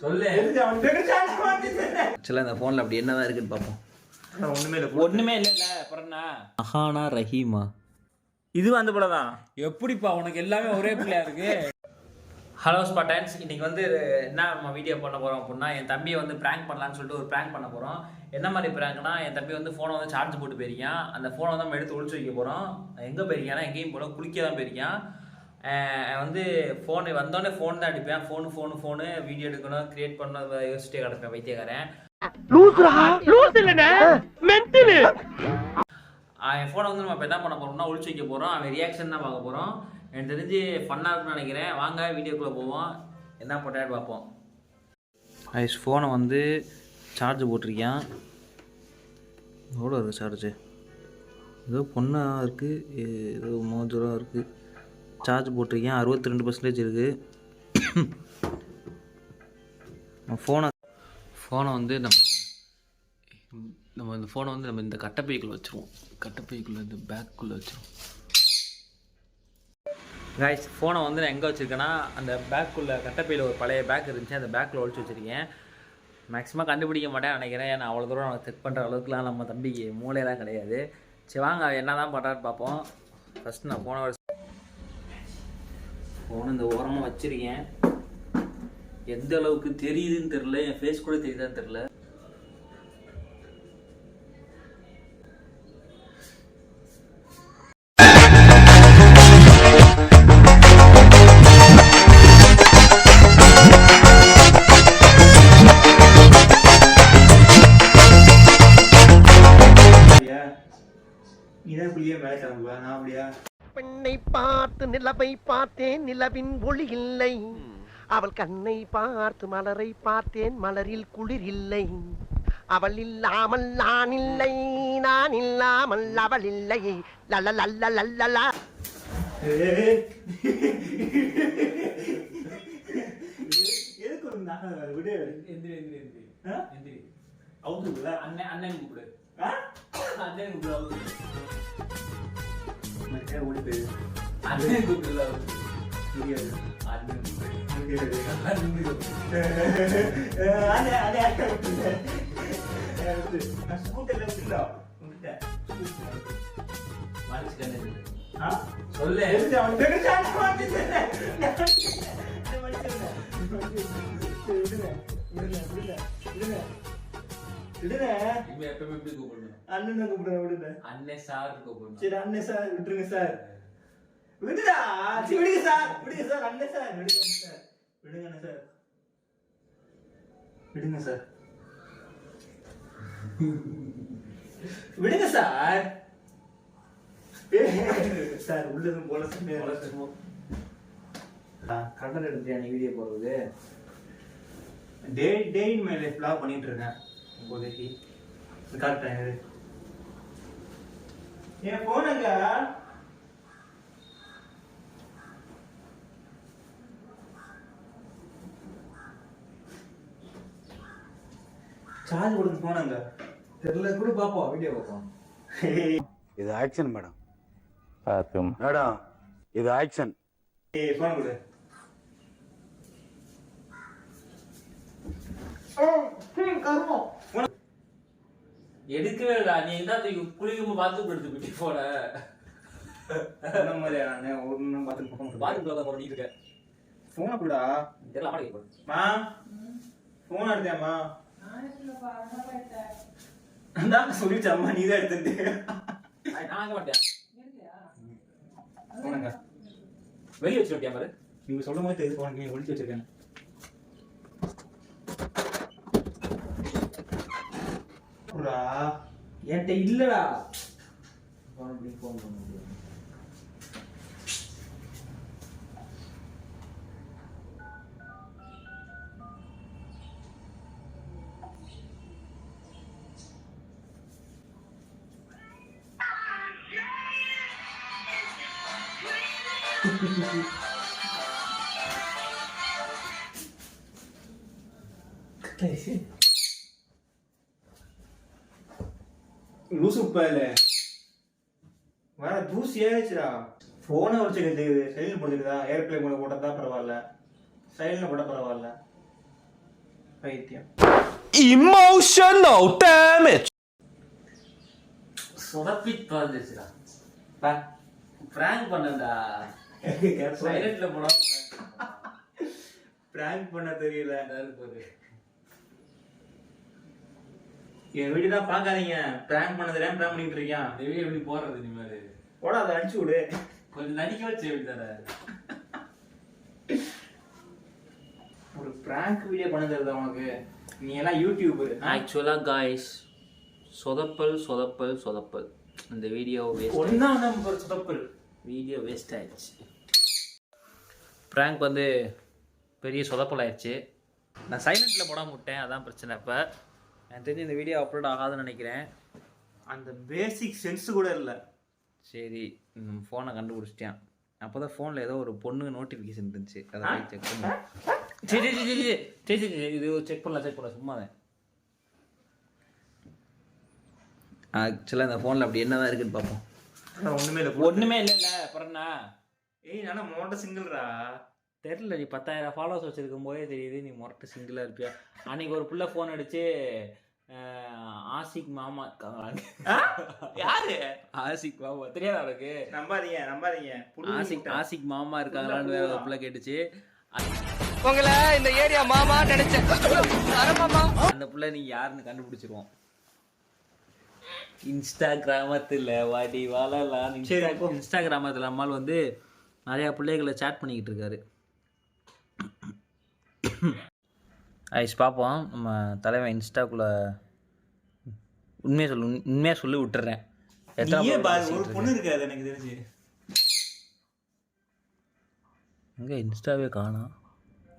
சொல்லு. ஆக்சுவலாக இந்த ஃபோனில் அப்படி என்னதான் இருக்குன்னு பார்ப்போம். ஒண்ணுமே இல்ல. அப்புறம் என்ன? அஹானா ரஹீமா. இது அந்த படம் தான். எப்படிப்பா உனக்கு எல்லாமே ஒரே பிள்ளையா இருக்கு? ஹலோ ஸ்பாட்டன்ஸ், இன்னைக்கு வந்து என்ன நம்ம வீடியோ பண்ண போகிறோம் அப்படின்னா, என் தம்பியை வந்து ப்ராங்க் பண்ணலான்னு சொல்லிட்டு ஒரு ப்ராங்க் பண்ண போகிறோம். என்ன மாதிரி ப்ராங்க்னா, என் தம்பி வந்து ஃபோனை வந்து சார்ஜ் போட்டு போயிருக்கான். அந்த ஃபோனை வந்து நம்ம எடுத்து ஒழிச்சு வைக்க போகிறோம். எங்கே போயிருக்கான்னா, எங்கேயும் போல குளிக்க தான் போயிருக்கான். வந்து ஃபோனு வந்தோடனே ஃபோன் தான் அடிப்பேன். ஃபோனு வீடியோ எடுக்கணும், கிரியேட் பண்ண யோசிச்சுட்டே கிடப்பேன் வைத்தியக்காரன். என் ஃபோனை வந்து நம்ம இப்போ என்ன பண்ண போகிறோம்னா ஒழிச்சு வைக்க போகிறோம். அவன் ரியாக்ஷன் தான் பார்க்க போகிறோம். எனக்கு தெரிஞ்சு ஃபன்னாக இருக்குன்னு நினைக்கிறேன். வாங்க வீடியோக்குள்ளே போவோம், என்ன போட்டான்னு பார்ப்போம். ஐஸ் ஃபோனை வந்து சார்ஜ் போட்டிருக்கேன். எவ்வளோ இருக்குது சார்ஜு? ஏதோ பொண்ணாக இருக்குது, ஏதோ மோஜராக இருக்குது. சார்ஜ் போட்டிருக்கேன், 62% இருக்குது. ஃபோனை வந்து நம்ம இந்த ஃபோனை வந்து நம்ம இந்த கட்டைப்பைக்குள்ளே வச்சுருவோம். கட்டைப்பைக்குள்ளே இந்த பேக்குள்ளே வச்சுருவோம். கைஸ், ஃபோனை வந்து நான் எங்கே வச்சுருக்கேன்னா, அந்த பேக்குள்ளே கட்டைப்பையில் ஒரு பழைய பேக் இருந்துச்சு, அந்த பேக்கில் ஒழிச்சு வச்சுருக்கேன். மேக்ஸிமம் கண்டுபிடிக்க மாட்டேன் நினைக்கிறேன். ஏன்னா அவ்வளோ தூரம் நான் செக் பண்ணுற அளவுக்குலாம் நம்ம தம்பிக்கு மூளையெல்லாம் கிடையாது. சரி வாங்க என்ன தான் பண்ணுறான்னு பார்ப்போம். ஃபஸ்ட்டு நான் ஃபோனை இந்த ஓரமாக வச்சுருக்கேன். எந்த அளவுக்கு தெரியுதுன்னு தெரில, என் ஃபேஸ் கூட தெரியுதான்னு தெரில. பெண்ணை பார்த்து நிலவை பார்த்தேன், நிலவின் ஒளி இல்லை. அவள் கண்ணை பார்த்து மலரை பார்த்தேன், மலரில் குளிர் இல்லை. அவள் இல்லாமல் நான் இல்லை, நான் இல்லாமல் அவள் இல்லை. லல்ல லல்ல லல்லலா. அண்ணன் கூப்பிடு. அண்ணன் கூப்பிடு. அண்ணன் கூப்பிடல. சொல்லு. அண்ணன் கூப்பிடுறேன். அண்ணன் சார் கூப்பிடணும். சரி அண்ணன் சார் விட்டுருங்க சார். விடுடா. விடுங்க சார், விடுங்க சார். அண்ணன் சார் விடுங்க சார். விடுங்க சார், விடுங்க சார், விடுங்க சார். சார் உள்ளதும் போல கண்டன எடுத்துட்டியா நீ வீடியோ போடுறது? டே இன் மை லைஃப் vlog பண்ணிட்டு இருக்கேன் இப்போதைக்கு. காட்டுறேன். என் போனுங்க சார்ஜ் கொடுத்து போனாங்க தெரியல கூட பாப்போம், வீடியோ பார்ப்போம். இது ஆக்ஷன் மேடம். மேடம் இது ஆக்ஷன். போன் கொடு. எடுக்கவே இல்ல. நீ என்ன குளிக்கும் பாத்ரூம் எடுத்து போயிட்டு போன மாதிரியா? ஒன்னும் பாத்ரூம்ல போற நீ இருக்க. போன கூடா தெரியல. அம்மா கேட்க மா போன் எடுத்தியாமா? நான் சொல்லிட்டேன் அம்மா, நீ தான் எடுத்துட்டு. நான் வாங்க மாட்டேன். போனங்க வெளியே வச்சுட்டியா பாரு. நீங்க சொல்லும் போது தெரியுது போன. நீ ஒளிச்சு வச்சிருக்கேன். என்கிட்ட இல்லடா. லூசு பையல வேற தூசி ஏறிச்சுடா. போனை வச்சுக்கிட்டு சைலண்ட் போட்டுக்குதா? ஏர்பிளேன் போட போட்டா பரவாயில்ல, சைலண்ட் போட பரவாயில்ல. பைத்தியம். Emotional damage. சொதப்பிட்டு வந்துச்சுடா. பா. பிராங்க் பண்ணடா. சைலண்ட்ல போனா பிராங்க் பண்ண தெரியல. போடு. என் வீடு தான் பாக்காதீங்க. பிராங்க் பண்ண தெரியாம பிராங்க் பண்ணிட்டு இருக்கான். வெளியே எப்படி போறது இனிமேல்? போடா அதை அடிச்சு விடு. கொஞ்சம் நடிக்க வச்சு எப்படி தர? ஒரு பிராங்க் வீடியோ பண்ண தெரியுதா உனக்கு? நீ எல்லாம் யூடியூபர். ஆக்சுவலா காய்ஸ் சொதப்பல் சொதப்பல் சொதப்பல். இந்த வீடியோ வேஸ்ட். ஒன்னா நம்பர் சொதப்பல். வீடியோ வேஸ்ட் ஆயிடுச்சு. பிராங்க் வந்து பெரிய சொதப்பல் ஆயிடுச்சு. நான் சைலண்ட்ல போடாம விட்டேன், அதான் பிரச்சனை. இப்போ எனக்கு தெரிஞ்சு இந்த வீடியோ அப்லோட் ஆகாதுன்னு நினைக்கிறேன். அந்த பேசிக் சென்ஸ் கூட இல்லை. சரி, ஃபோனை கண்டுபிடிச்சிட்டேன். அப்போ தான் ஃபோனில் ஏதோ ஒரு பொண்ணு நோட்டிஃபிகேஷன் இருந்துச்சு, அதை போய் செக் பண்ணேன். சரி சரி சரி சரி சரி சரி இது செக் பண்ணலாம் சும்மா தான். ஆக்சுவலாக இந்த ஃபோனில் அப்படி என்னதான் இருக்குன்னு பார்ப்போம். ஒண்ணுமே இல்லை. ஒன்றுமே இல்லைல்ல, அப்புறம்ண்ணா. ஏய் நானா மோட்ட சிங்கிள்ரா. தெரில, நீ 10,000 ஃபாலோவர்ஸ் வச்சிருக்கும் போதே தெரியுது நீ மொரட்டு சிங்கிளாக இருப்பியா. அன்னைக்கு ஒரு புள்ள ஃபோன் அடிச்சு ஆசிக் மாமா இருக்காங்க. யாரு? ஆசிக் மாமா தெரியாதா உனக்கு? நம்பாதீங்க. ஆசிக் மாமா இருக்காங்களான்னு வேற ஒரு புள்ள கேட்டுச்சு. உங்களை இந்த ஏரியா மாமா நினைச்சேன். அந்த புள்ள நீ யாருன்னு கண்டுபிடிச்சிருவோம். இன்ஸ்டாகிராமத்தில் வாடி வாழலாம். இன்ஸ்டாகிராமத்தில் அம்மாள் வந்து நிறையா பிள்ளைகளை சேட் பண்ணிக்கிட்டு இருக்காரு. ஐஸ் பார்ப்போம். நம்ம தலைவன் இன்ஸ்டாக்குள்ளே உண்மையாக சொல்லி விட்டுறேன். ஒரு பொண்ணு இருக்காது எனக்கு தெரிஞ்சு. எங்கே இன்ஸ்டாவே காணோம்.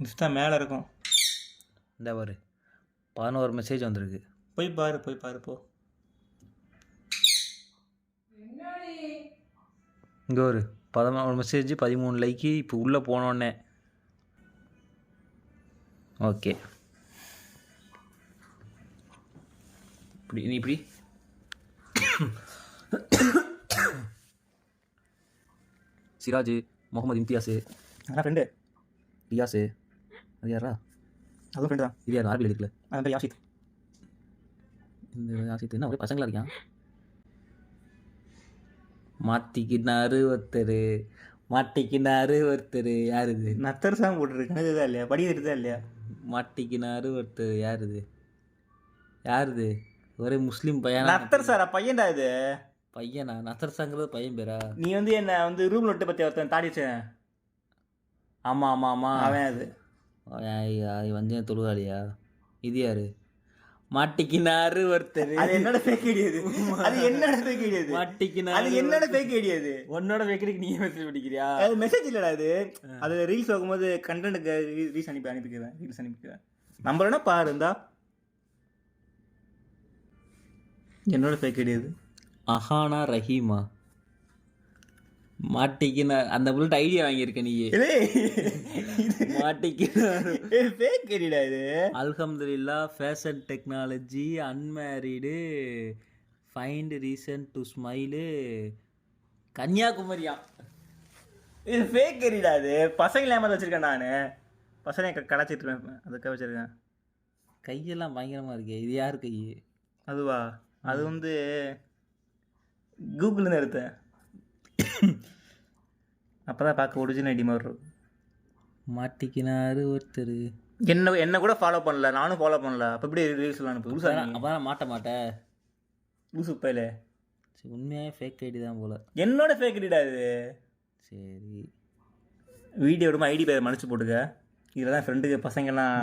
இன்ஸ்டா மேலே இருக்கும். இந்த பாரு 11 மெசேஜ் வந்திருக்கு. போய் பாரு போ. இங்கே ஒரு 11 மெசேஜ் 13 லைக்கு. இப்போ உள்ளே போனோடனே ஓகே. இப்படி சிராஜ், முகமது இம்தியாஸு, அதான் ஃப்ரெண்டு. ரியாஸு, அது யாரா? அதுவும் ஃப்ரெண்டு தான். இது யார்? ஆர்பியில் எடுக்கல. அதான் பேர் யாஷித். இந்த யாஷித் என்ன ஒரே பசங்களா இருக்கான். மாட்டிக்கினாரு ஒருத்தர். யார் இது? நத்தர் சாங் போட்டுருக்கேன் இல்லையா? படிக்கிறதா இல்லையா? மாட்டிக்கினாரு ஒருத்தர். யார் இது? ஒரே முஸ்லீம் பையனா? நத்தர் சாரா? பையன்டா இது. பையனா? நத்தர் சாங்கிறது பையன் பேரா? நீ வந்து என்ன வந்து ரூம்ல விட்டு பத்தி ஒருத்தன் தாடிச்சேன். ஆமாம் அவன் அது வஞ்சன் தொழுகாளியா? இது யாரு? மாட்டிக்கினாரு ஒருத்தர். அது என்னோட ஃபேக் ஐடி. மாட்டிக்கினாரு. அது என்னோட ஃபேக் ஐடி. அது உன்னோட ஃபேக்கடிக்கு நீயே மெசேஜ் படிக்கிறியா? அது மெசேஜ் இல்லடா. அது ரீல்ஸ் ஆகும்போது கண்டென்ட்க்கு ரீல்ஸ் அனுப்பிக்கிறேன். நம்பர் வேணா பாரு. இருந்தா என்னோட ஃபேக் ஐடி அது. அஹானா ரஹீமா. மாட்டிக்கினார். அந்த புல்லட் ஐடியா வாங்கியிருக்க நீ. மாட்டிக்கினார் ஃபேக் ஐடிடா இது. அல்ஹம்துலில்லா, fashion technology, unmarried, find reason to smile, கன்னியாகுமரியா. இது ஃபேக் ஐடிடா. அது பசங்களை ஏமாத்த வச்சிருக்கேன் நான். பசங்க கடைச்சிட்டு இருக்கேன், அதுக்காக வச்சிருக்கேன். கையெல்லாம் பயங்கரமாக இருக்கே. இது யார் கை? அதுவா? அது வந்து கூகுள்லேருந்து எடுத்தேன். அப்போதான் பார்க்க ஒரிஜினல் ஐடி மாதிரி இருக்கும். மாட்டிக்கினாரு ஒருத்தர். என்ன கூட ஃபாலோ பண்ணல, நானும் ஃபாலோ பண்ணல. அப்போ எப்படி ரீல்ஸ்லாம் அனுப்பு? அப்போ மாட்டேன் லூசு பையில. சரி, உண்மையாகவே ஃபேக் ஐடி தான் போல. என்னோட ஃபேக் ஐடிடா இது. சரி, வீடியோ விடுமா ஐடி பேர் மன்னிச்சு போட்டுக்க. இதில் தான் ஃப்ரெண்டுக்கு பசங்கள்லாம்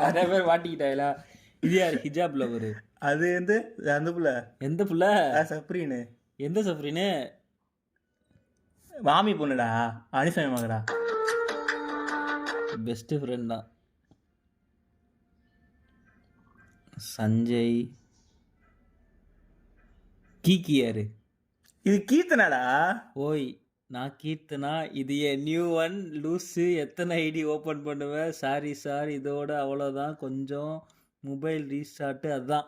நிறைய பேர் மாட்டிக்கிட்டாங்களா? இது யார்? ஹிஜாப் லவர். அது வந்து அந்த புள்ள. எந்த புள்ள? சப்ரீனு. எந்த சப்ரீனு? மாமி பொண்ணுடா, அனிசமி மகடா. பெஸ்ட் ஃப்ரெண்ட் தான். சஞ்சய். கீக்கி யாரு? இது கீர்த்தனாடா. ஓய், நான் கீர்த்தனா. இது என் நியூ ஒன். லூஸு, எத்தனை ஐடி ஓப்பன் பண்ணுவேன்? சாரி சார், இதோட அவ்வளோதான். கொஞ்சம் மொபைல் ரீஸ்டார்ட்டு. அதுதான்.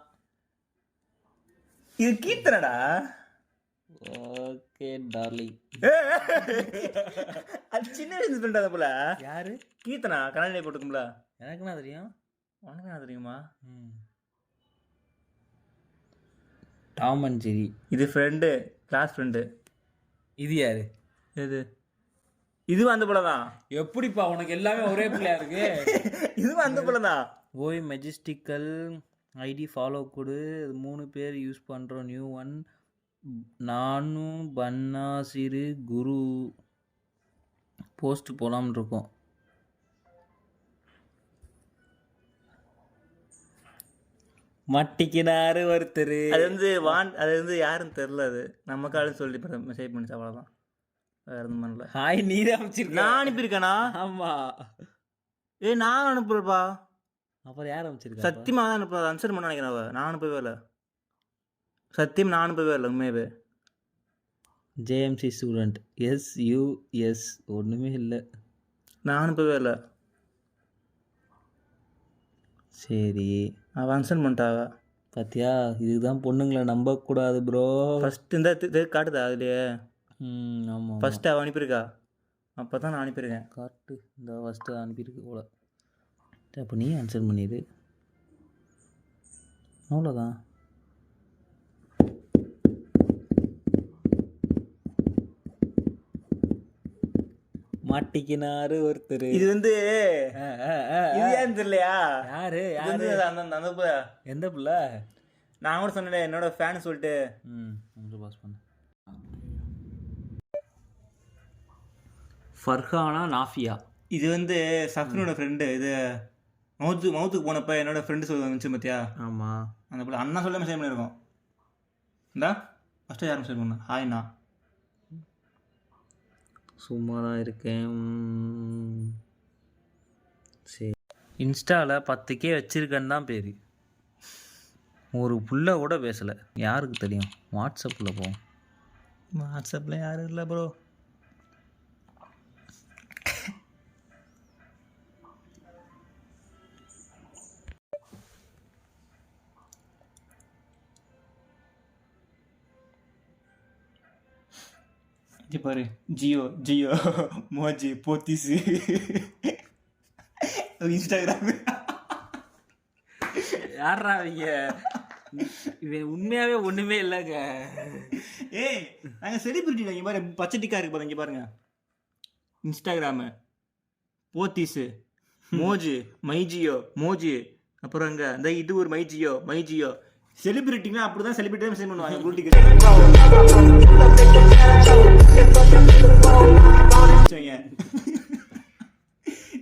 இது கீர்த்தனடா. Okay darling. அது சின்ன வயசு ஃப்ரெண்ட். அதை போல யாரு? கீர்த்தனா கண்ணாடி போட்டுக்கும்ல. எனக்குன்னா தெரியும். உனக்கு என்ன தெரியுமா? Tom and Jerry. இது ஃப்ரெண்டு, கிளாஸ் ஃப்ரெண்டு. இது யாரு? இதுவும் அந்த படம் தான். எப்படிப்பா உனக்கு எல்லாமே ஒரே பிள்ளையா இருக்கு? இதுவும் அந்த படம் தான். ஓய் மெஜஸ்டிக்கல் ஐடி ஃபாலோ கொடு. 3 பேர் யூஸ் பண்ணுறோம். New one. நானும் பன்னாசிறு குரு போஸ்ட் போலாம்னு இருக்கோம். மட்டிக்கினாரு ஒருத்தர். அது வந்து யாருன்னு தெரில. அது நம்ம காலம் சொல்லி மெசேஜ் பண்ணிச்சு, அவ்வளோதான். வேறு எதுவும் பண்ணல. ஹாய் நீ தான் அனுப்பிச்சிருக்க. நான் அனுப்பியிருக்கேனா? ஆமாம். நான் அனுப்புறப்பா. அப்புறம் யார் அனுப்பிச்சிருக்கா? சத்தியமாக தான் அனுப்புறது. ஆன்சர் பண்ண நினைக்கிறேன். நான் அனுப்பவே இல்லை. சத்தியம் நான் அனுப்பவே இல்லை உண்மையாவே. ஜேஎம்சி ஸ்டூடெண்ட் SUS ஒன்றுமே இல்லை. நான் அனுப்பவே இல்லை. சரி அவன் ஆன்சர் பண்ணிட்டாவ. பார்த்தியா, இதுதான் பொண்ணுங்களை நம்பக்கூடாது ப்ரோ. ஃபஸ்ட்டு இந்த காட்டுதா அதுலையே? ஆமாம். ஃபஸ்ட்டு அவள் அனுப்பியிருக்கா. அப்போ தான் நான் அனுப்பியிருக்கேன். காட்டு இந்த ஃபஸ்ட்டு அனுப்பியிருக்கு போல. அப்போ நீ ஆன்சர் பண்ணிடு. அவ்வளோதான். மாட்டிக்கினாரு ஒருத்தர். இது வந்து ஏன்னு தெரியலையா? யாரு அந்த பிள்ளை? எந்த பிள்ளை? நான் கூட சொன்னேன் என்னோட ஃபேன் சொல்லிட்டு. பாஸ் பண்ண ஃபர்ஹானா நாஃபியா. இது வந்து சஃப்ரினோட ஃப்ரெண்டு. இது மவுத்துக்கு போனப்போ என்னோட ஃப்ரெண்டு வந்துச்சு பார்த்தியா? ஆமாம். அந்த பிள்ளை அண்ணா சொல்ல மெசேஜ் பண்ணியிருக்கோம். இந்தா ஃபஸ்ட்டு யாரும் மெசேஜ் பண்ண ஹாய்ண்ணா. சும்மா தான் இருக்கேன். சரி, இன்ஸ்டாவில் 10K வச்சுருக்கேன்னு தான் பேர். ஒரு புள்ள கூட பேசலை. யாருக்கு தெரியும்? வாட்ஸ்அப்பில் போவோம். வாட்ஸ்அப்பில் யாரும் இல்லை ப்ரோ. பாரு, ஜியோ மோஜி போத்திஸு இன்ஸ்டாகிராம். யாரா அவங்க? இவன் உண்மையாகவே ஒன்றுமே இல்லைங்க. நாங்கள் செலிபிரிட்டி. இங்கே பாரு, பச்சை டிக்கா இருக்கு பாருங்க. இங்கே பாருங்க, இன்ஸ்டாகிராமு போத்திஸு மைஜியோ மோஜி. அப்புறம் அங்கே இந்த இது ஒரு மைஜியோ. செலிபிரிட்டினா அப்படி தான் செலிபிரிட்டி தான் மெசேஜ் பண்ணுவாங்க.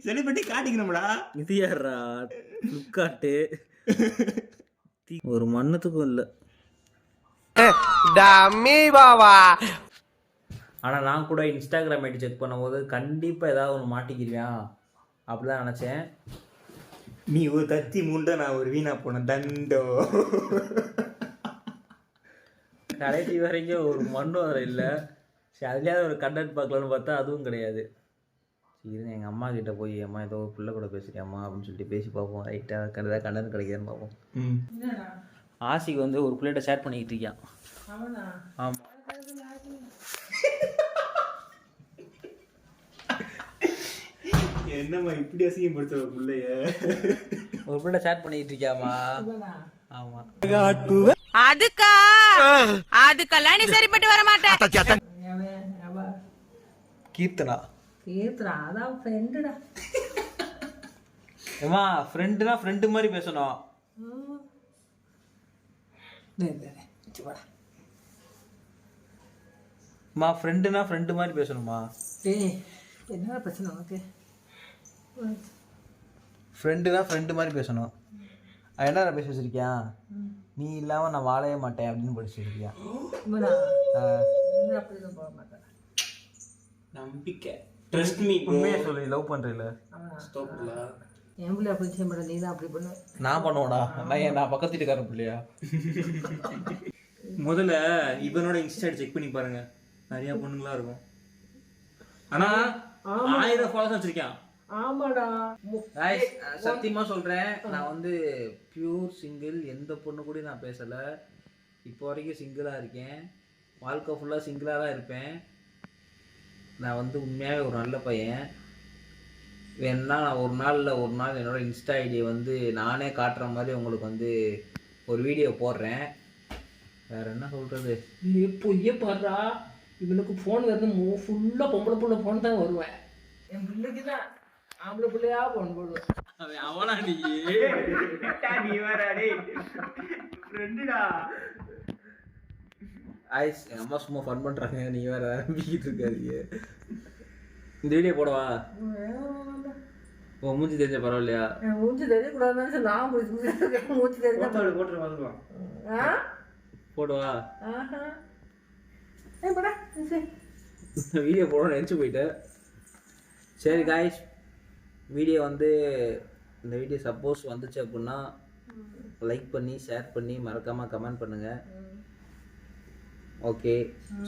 செலிபிரிட்டி காட்டிக்கணும்டா. இது யாரா? ஃப்ளிப்கார்ட்டு. ஒரு மண்ணத்துக்கும் இல்லை. ஆனால் நான் கூட இன்ஸ்டாகிராம் ஐடி செக் பண்ணும்போது கண்டிப்பாக ஏதாவது ஒன்று மாட்டிக்கிறியான் அப்படிதான் நினச்சேன். நீ ஒரு தத்தி மூண்டை, நான் ஒரு வீணா போனேன் தண்டோ. கடைசி வரைக்கும் ஒரு மண்ணும் அதில் இல்லை. சரி, அதுலேயாவது ஒரு கண்டென்ட் பார்க்கலான்னு பார்த்தா அதுவும் கிடையாது. சரி, எங்கள் அம்மா கிட்டே போய் அம்மா ஏதோ பிள்ளை கூட பேசுறியாம்மா அப்படின்னு சொல்லிட்டு பேசி பார்ப்போம். ரைட்டாக ஏதாவது கண்டென்ட் கிடைக்காதுன்னு பார்ப்போம். ஆசிக்கு வந்து ஒரு பிள்ளைகிட்ட ஷேர் பண்ணிக்கிட்டு இருக்கியான். ஆமாம். என்னம்மா இப்படி அசிங்கப்படுத்த ஒரு பிள்ளைய? ஒரு பிள்ளை சேட் பண்ணிட்டு இருக்கியாமா? ஆமா. அதுக்கெல்லாம் நீ சரிப்பட்டு வர மாட்டேன். கீர்த்தனா அதான் ஃப்ரெண்டுடா. ஏமா ஃப்ரெண்டுனா ஃப்ரெண்டு மாதிரி பேசணும். மா ஃப்ரெண்டுனா ஃப்ரெண்டு மாதிரி பேசணுமா? என்ன பிரச்சனை உனக்கு? ஃப்ரெண்டுனா ஃப்ரெண்டு மாதிரி பேசணும். என்ன பேச வச்சிருக்கியா? நீ இல்லாமல் நான் வாழவே மாட்டேன் அப்படின்னு படிச்சிருக்கியா? நம்பிக்கை. Trust me. உண்மையை சொல்லி லவ் பண்ணுறீல? என் பிள்ளை அப்படி செய்ய மாட்டேன், நீ தான் அப்படி பண்ணு. நான் பண்ணுவேடா. நான் பக்கத்து வீட்டுக்காரன் பிள்ளையா? முதல்ல இவனோட இன்ஸ்டா செக் பண்ணி பாருங்க, நிறைய பொண்ணுங்களா இருக்கும். ஆனா 1000 ஃபாலோவர்ஸ் வச்சிருக்கான். ஆமாடா. சத்தியமா சொல்றேன், நான் வந்து பியூர் சிங்கிள். எந்த பொண்ணு கூட நான் பேசல. இப்போ வரைக்கும் சிங்கிளா இருக்கேன். வாழ்க்கை ஃபுல்லா சிங்கிளா தான் இருப்பேன். நான் வந்து உண்மையாவே ஒரு நல்ல பையன். வேணுன்னா நான் ஒரு நாள் என்னோட இன்ஸ்டா ஐடியை வந்து நானே காட்டுற மாதிரி உங்களுக்கு வந்து ஒரு வீடியோ போடுறேன். வேற என்ன சொல்கிறது? பொய்யே பாடுறா, இவனுக்கு ஃபோன் வருது ஃபுல்லாக பொம்பளை பிள்ளை ஃபோன் தான் வருவேன். என் பிள்ளைக்கு தான் ஆம்பளை பிள்ளையா ஃபோன் போடுவேன். அவனா நீ நீ வேற டேய் ஃப்ரெண்டுடா. ஆயிஸ் எங்கள் அம்மா சும்மா ஃபன் பண்ணுறாங்க, நீ வேறு ஆரம்பிக்கிட்டு இருக்காதீங்க. இந்த வீடியோ போடவா? உன் மூஞ்சி தெரிஞ்ச பரவாயில்லையா? மூச்சு தெரியக்கூடாதுன்னு சொல்லி நான் மூச்சு தெரிஞ்ச போட்டு வந்துடுவான். போடவா? படா வீடியோ போடணும்னு நினச்சி போயிட்டேன். சரி காய்ஸ், வீடியோ வந்து இந்த வீடியோ சப்போஸ் வந்துச்சு அப்படின்னா லைக் பண்ணி ஷேர் பண்ணி மறக்காமல் கமெண்ட் பண்ணுங்கள். ஓகே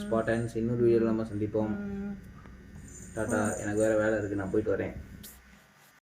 ஸ்பாட் அண்ட்ஸ் இன்னொரு வீடியோவில் நம்ம சந்திப்போம். டாட்டா. எனக்கு வேறு வேலை இருக்குது, நான் போயிட்டு வரேன்.